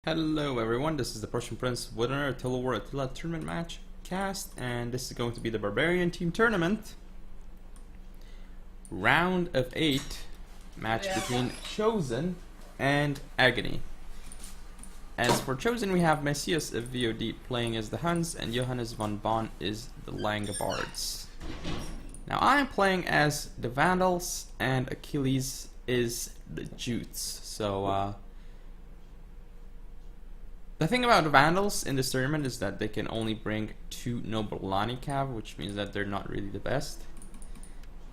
Hello everyone, this is the Prussian Prince with another Attila tournament match cast, and this is going to be the Barbarian team tournament. Round of 8 match between Chosen and Aggony. As for Chosen, we have Messias of VOD playing as the Huns, and Johannes von Bonn is the Langobards. Now I am playing as the Vandals, and Achilles is the Jutes. So the thing about the Vandals in this tournament is that they can only bring 2 Noble Lani Cav, which means that they're not really the best.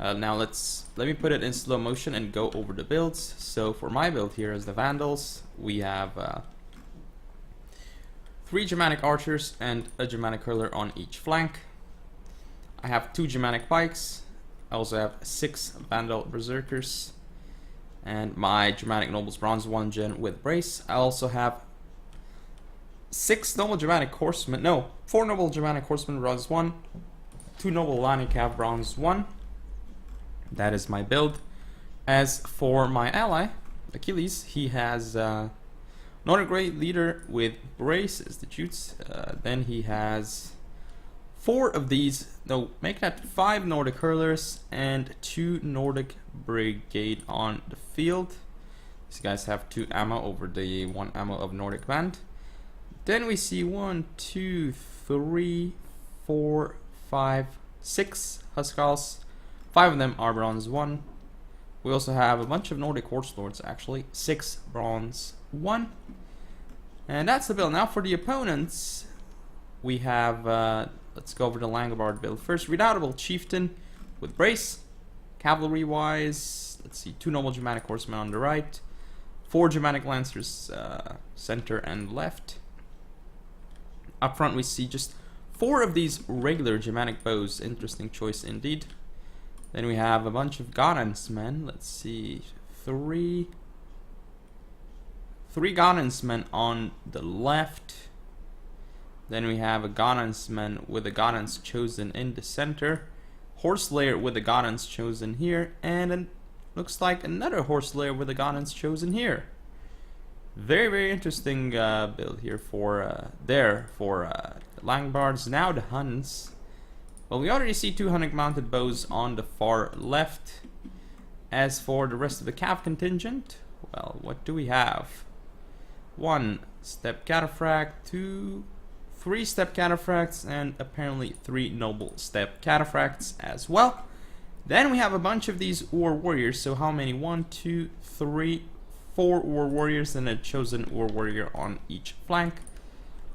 Now let me put it in slow motion and go over the builds. So for my build here as the Vandals, we have 3 Germanic Archers and a Germanic Hurler on each flank. I have 2 Germanic Pikes. I also have 6 Vandal Berserkers. And my Germanic Nobles Bronze 1 Gen with Brace. I also have 4 Noble Germanic Horsemen Bronze 1, 2 Noble Lani Cav Bronze 1. That is my build. As for my ally, Achilles, he has not a great leader with Brace as the Jutes. Then he has 4 of these, make that 5 Nordic Hurlers and 2 Nordic Brigade on the field. These guys have 2 ammo over the 1 ammo of Nordic Band. Then we see 1, 2, 3, 4, 5, 6 Huskarls. 5 of them are Bronze 1. We also have a bunch of Nordic Horse Lords, actually. 6 Bronze 1. And that's the build. Now for the opponents, we have, let's go over the Langobard build. First, Redoubtable Chieftain with Brace. Cavalry-wise, let's see, 2 Noble Germanic Horsemen on the right. 4 Germanic Lancers, center and left. Up front we see just 4 of these regular Germanic bows. Interesting choice indeed. Then we have a bunch of Ghanans men. Let's see, 3 Ghanans men on the left. Then we have a Ghanans men with a Ghanans Chosen in the center. Horse Layer with a Ghanans Chosen here, and looks like another Horse Layer with a Ghanans Chosen here. Very, very interesting build here for the Langobards. Now the Huns. Well, we already see 2 Hunnic mounted bows on the far left. As for the rest of the Cav contingent, well, what do we have? 1 Step Cataphract, 3 Step Cataphracts, and apparently 3 Noble Step Cataphracts as well. Then we have a bunch of these Ur Warriors. So how many? 1, 2, 3, 4 Ur Warriors and a Chosen Ur Warrior on each flank.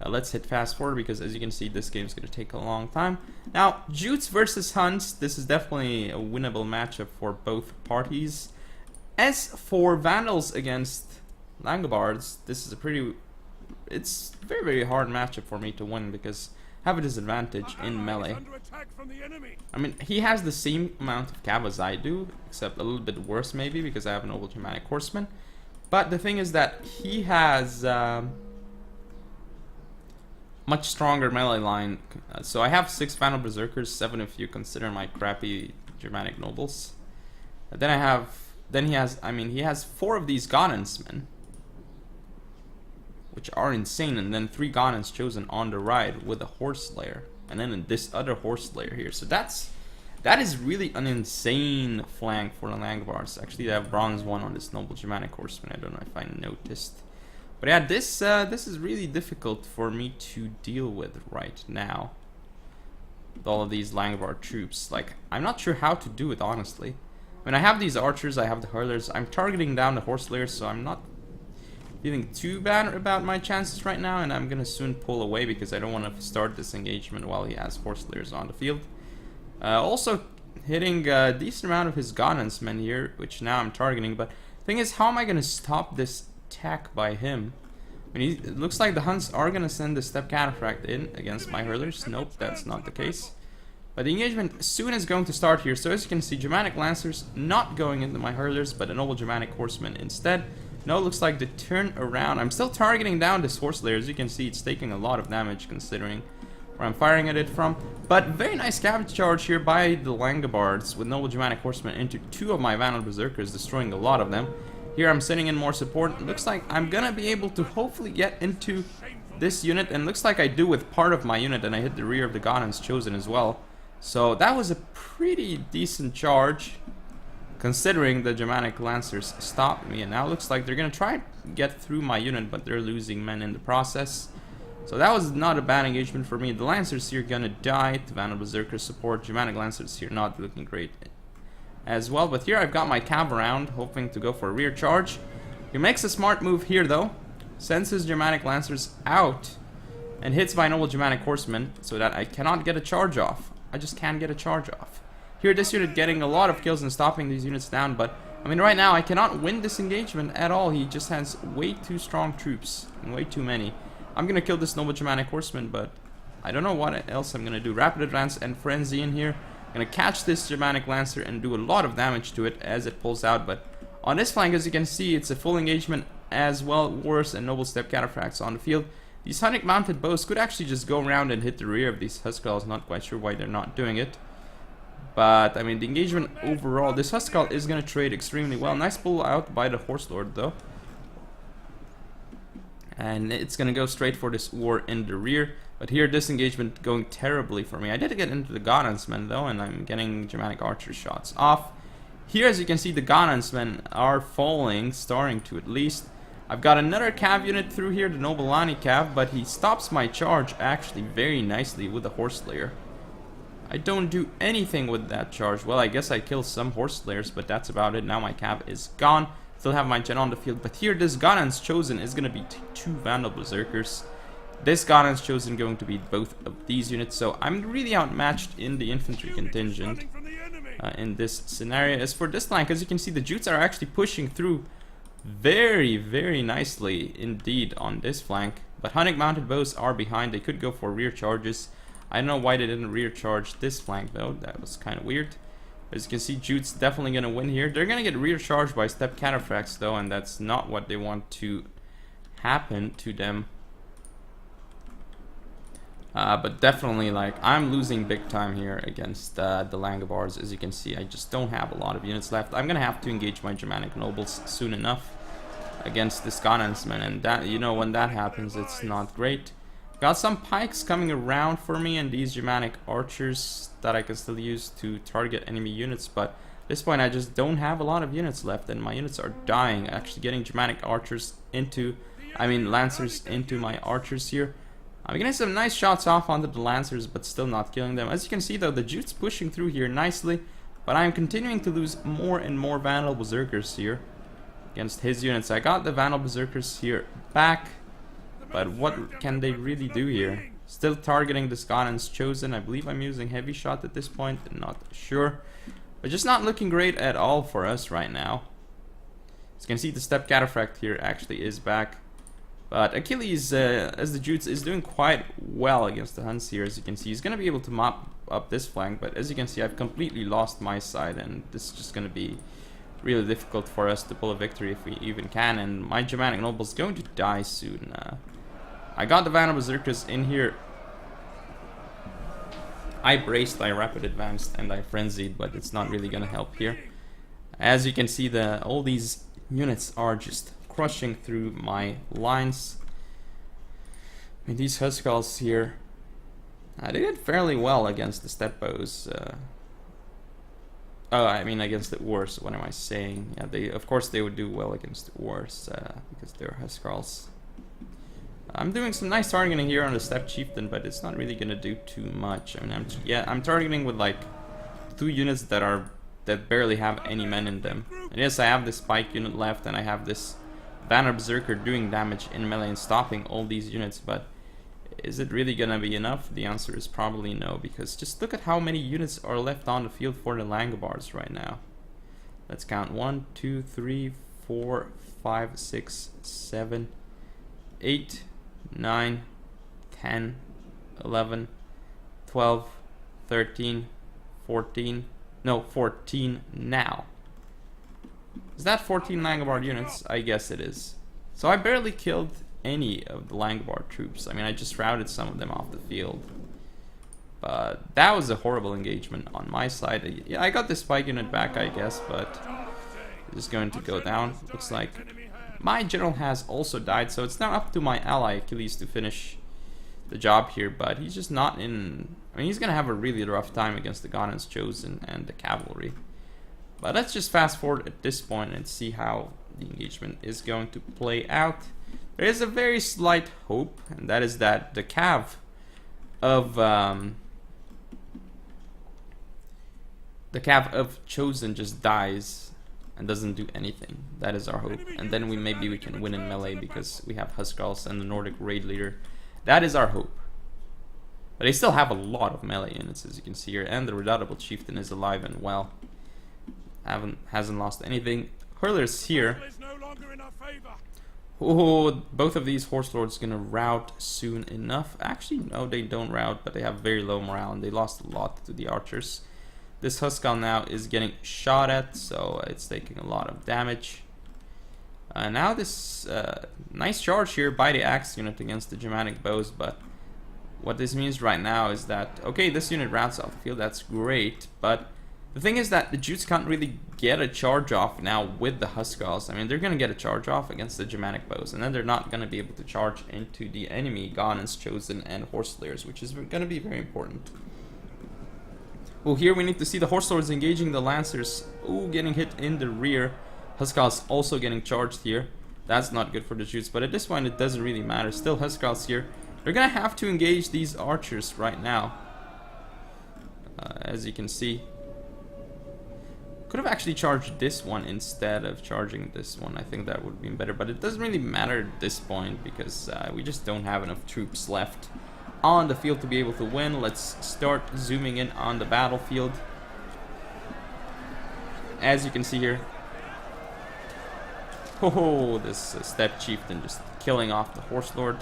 Let's hit fast forward because, as you can see, this game is going to take a long time. Now, Jutes versus Huns. This is definitely a winnable matchup for both parties. As for Vandals against Langobards, this is it's a very, very hard matchup for me to win because I have a disadvantage in melee. I mean, he has the same amount of cav as I do, except a little bit worse maybe because I have a Noble Germanic Horseman. But the thing is that he has much stronger melee line. So I have 6 Vandal Berserkers, 7 if you consider my crappy Germanic Nobles. He has 4 of these Ghanans men, which are insane, and then 3 Ghanans Chosen on the right with a Horse Layer, and then this other Horse Layer here. So that is really an insane flank for the Langobards. Actually, they have Bronze 1 on this Noble Germanic Horseman. I don't know if I noticed. But yeah, this is really difficult for me to deal with right now. With all of these Langobard troops. Like, I'm not sure how to do it, honestly. When I have these archers, I have the hurlers. I'm targeting down the horse layers, so I'm not feeling too bad about my chances right now. And I'm going to soon pull away because I don't want to start this engagement while he has horse layers on the field. Also hitting a decent amount of his Ghanans men here, which now I'm targeting. But the thing is, how am I going to stop this attack by him? I mean, it looks like the Huns are going to send the Step Cataphract in against my hurlers. Nope, that's not the case. But the engagement soon is going to start here. So as you can see, Germanic Lancers not going into my hurlers, but a Noble Germanic Horseman instead. No, it looks like the turn around. I'm still targeting down this Horse Layer. As you can see, it's taking a lot of damage considering where I'm firing at it from. But very nice cav charge here by the Langobards with Noble Germanic Horsemen into 2 of my Vandal Berserkers, destroying a lot of them. Here I'm sending in more support. Looks like I'm gonna be able to hopefully get into this unit, and looks like I do with part of my unit, and I hit the rear of the Ghan's Chosen as well. So that was a pretty decent charge, considering the Germanic Lancers stopped me, and now it looks like they're gonna try and get through my unit, but they're losing men in the process. So that was not a bad engagement for me. The Lancers here gonna die to Vandal Berserker support. Germanic Lancers here not looking great as well, but here I've got my cab around, hoping to go for a rear charge. He makes a smart move here though, sends his Germanic Lancers out, and hits my Noble Germanic Horsemen, so that I cannot get a charge off. I just can't get a charge off. Here this unit getting a lot of kills and stopping these units down, but I mean right now I cannot win this engagement at all. He just has way too strong troops, and way too many. I'm gonna kill this Noble Germanic Horseman, but I don't know what else I'm gonna do. Rapid Advance and Frenzy in here. Gonna catch this Germanic Lancer and do a lot of damage to it as it pulls out, but on this flank, as you can see, it's a full engagement as well. Worse and Noble Step Cataphracts on the field. These Hunnic mounted bows could actually just go around and hit the rear of these Huskarls. Not quite sure why they're not doing it, but I mean the engagement overall, this Huskarl is gonna trade extremely well. Nice pull out by the Horse Lord though, and it's gonna go straight for this war in the rear. But here, this engagement going terribly for me. I did get into the Ghan's men though, and I'm getting Germanic archer shots off. Here, as you can see, the Ghan's men are falling, starting to at least. I've got another cav unit through here, the Nobilani cav, but he stops my charge actually very nicely with the Horse Slayer. I don't do anything with that charge. Well, I guess I kill some Horse Slayers, but that's about it. Now my cav is gone. Still have my gen on the field, but here this Ghan's Chosen is going to be two Vandal Berserkers. This Ghan's Chosen going to be both of these units, so I'm really outmatched in the infantry contingent in this scenario. As for this flank, as you can see, the Jutes are actually pushing through very, very nicely indeed on this flank. But Hunnic mounted bows are behind. They could go for rear charges. I don't know why they didn't rear charge this flank though. That was kind of weird. As you can see, Jutes definitely going to win here. They're going to get rear charged by Step Cataphracts though, and that's not what they want to happen to them. But definitely, like, I'm losing big time here against the Langobars. As you can see, I just don't have a lot of units left. I'm gonna have to engage my Germanic nobles soon enough against this Ghan's-man, and that, you know, when that happens, it's not great. Got some pikes coming around for me, and these Germanic archers that I can still use to target enemy units, but at this point I just don't have a lot of units left, and my units are dying. Actually getting Germanic archers into, Lancers into my archers here. I'm getting some nice shots off onto the Lancers, but still not killing them. As you can see though, the Jutes pushing through here nicely, but I'm continuing to lose more and more Vandal Berserkers here against his units. I got the Vandal Berserkers here back, but what can they really do here? Still targeting the Ghan's Chosen. I believe I'm using heavy shot at this point, not sure. But just not looking great at all for us right now. As you can see, the Step Cataphract here actually is back. But Achilles, as the Jutes, is doing quite well against the Huns here. As you can see, he's going to be able to mop up this flank. But as you can see, I've completely lost my side. And this is just going to be really difficult for us to pull a victory if we even can. And my Germanic noble is going to die soon. I got the Vandal Berserkers in here. I braced, I rapid advanced, and I frenzied. But it's not really going to help here. As you can see, all these units are just crushing through my lines. I mean, these Huskarls here, they did fairly well against the Step Bows. Against the Ors, what am I saying? Yeah, of course they would do well against the Ors, because they're Huskarls. I'm doing some nice targeting here on the Step Chieftain, but it's not really gonna do too much. I mean, I'm targeting with like 2 units that barely have any men in them. And yes, I have this Spike unit left, and I have this Banner Berserker doing damage in melee and stopping all these units, but is it really gonna be enough? The answer is probably no, because just look at how many units are left on the field for the Langobars right now. Let's count 1, 2, 3, 4, 5, 6, 7, 8, 9, 10, 11, 12, 13, 14, no, 14 now. Is that 14 Langobar units? I guess it is. So I barely killed any of the Langobar troops. I mean, I just routed some of them off the field. But that was a horrible engagement on my side. Yeah, I got the Spike unit back, I guess, but is going to go down. Looks like my general has also died, so it's now up to my ally Achilles to finish the job here, but he's just not in... I mean, he's gonna have a really rough time against the Ghanans Chosen and the cavalry. But let's just fast forward at this point and see how the engagement is going to play out. There is a very slight hope, and that is that the cav of Chosen just dies and doesn't do anything. That is our hope, and then maybe we can win in melee because we have Huskarls and the Nordic raid leader. That is our hope. But they still have a lot of melee units, as you can see here, and the Redoubtable Chieftain is alive and well. Hasn't lost anything. Hurler's here. Oh, both of these Horse Lords gonna rout soon enough. Actually, no, they don't rout, but they have very low morale, and they lost a lot to the archers. This Huskal now is getting shot at, so it's taking a lot of damage. Now this nice charge here by the axe unit against the Germanic bows, but what this means right now is that, okay, this unit routes off the field, that's great, but the thing is that the Jutes can't really get a charge off now with the Huskarls. I mean, they're going to get a charge off against the Germanic bows, and then they're not going to be able to charge into the enemy Ghanans Chosen and Horse Slayers, which is going to be very important. Well, here we need to see the Horse Lords engaging the Lancers. Ooh, getting hit in the rear. Huskarls also getting charged here. That's not good for the Jutes, but at this point it doesn't really matter. Still Huskarls here. They're gonna have to engage these archers right now. As you can see. Could have actually charged this one instead of charging this one. I think that would have been better, but it doesn't really matter at this point because we just don't have enough troops left on the field to be able to win. Let's start zooming in on the battlefield. As you can see here. Oh, this Steppe Chieftain just killing off the Horse Lord.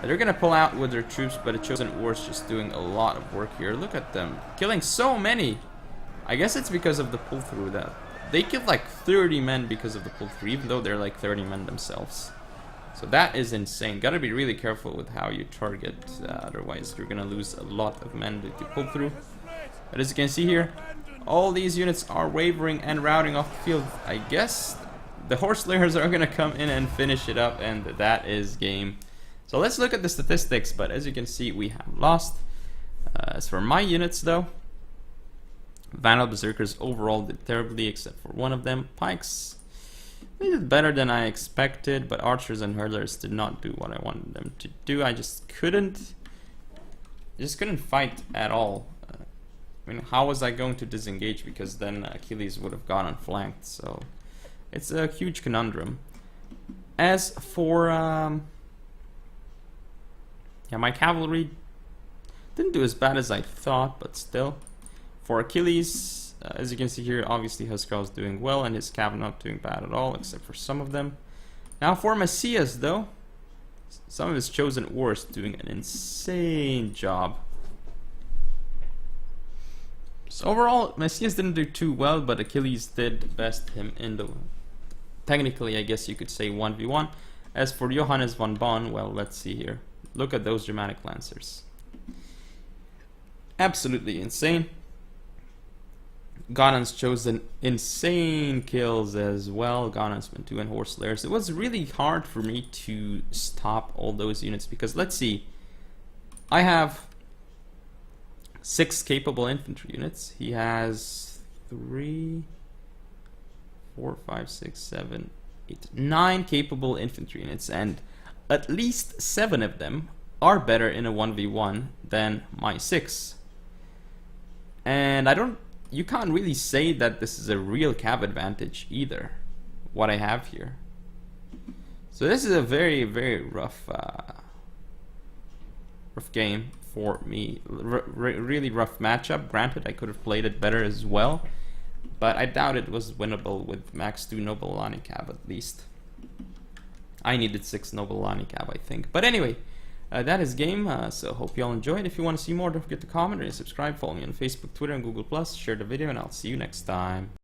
They're gonna pull out with their troops, but the Chosen War is just doing a lot of work here. Look at them killing so many. I guess it's because of the pull through that they killed like 30 men because of the pull through, even though they're like 30 men themselves. So that is insane. Gotta be really careful with how you target, otherwise you're gonna lose a lot of men to pull through. But as you can see here, all these units are wavering and routing off the field. I guess the Horse Slayers are gonna come in and finish it up, and that is game. So let's look at the statistics, but as you can see, we have lost. As for my units though, Vandal Berserkers overall did terribly except for one of them. Pikes, they did better than I expected, but Archers and Hurlers did not do what I wanted them to do. I just couldn't fight at all. I mean, how was I going to disengage? Because then Achilles would have gone unflanked, so it's a huge conundrum. As for yeah, my cavalry didn't do as bad as I thought, but still. For Achilles, as you can see here, obviously Huskarl is doing well, and his cav not doing bad at all, except for some of them. Now for Messias, though, some of his Chosen Wars doing an insane job. So overall, Messias didn't do too well, but Achilles did best him in the, technically I guess you could say, 1v1. As for Johannes von Bonn, well, let's see here. Look at those Germanic Lancers. Absolutely insane. Ghanans Chosen insane kills as well. Ghanans went 2 and Horse Slayers. It was really hard for me to stop all those units because let's see. I have 6 capable infantry units. He has 3, 4, 5, 6, 7, 8, 9 capable infantry units, and at least 7 of them are better in a 1v1 than my 6. And you can't really say that this is a real cav advantage either, what I have here. So this is a very, very rough game for me. Really rough matchup. Granted, I could have played it better as well, but I doubt it was winnable with max 2 Noble Alani cav at least. I needed 6 Noble Alani cav, I think. But anyway, that is game, so hope you all enjoyed. If you want to see more, don't forget to comment and subscribe. Follow me on Facebook, Twitter, and Google+. Share the video, and I'll see you next time.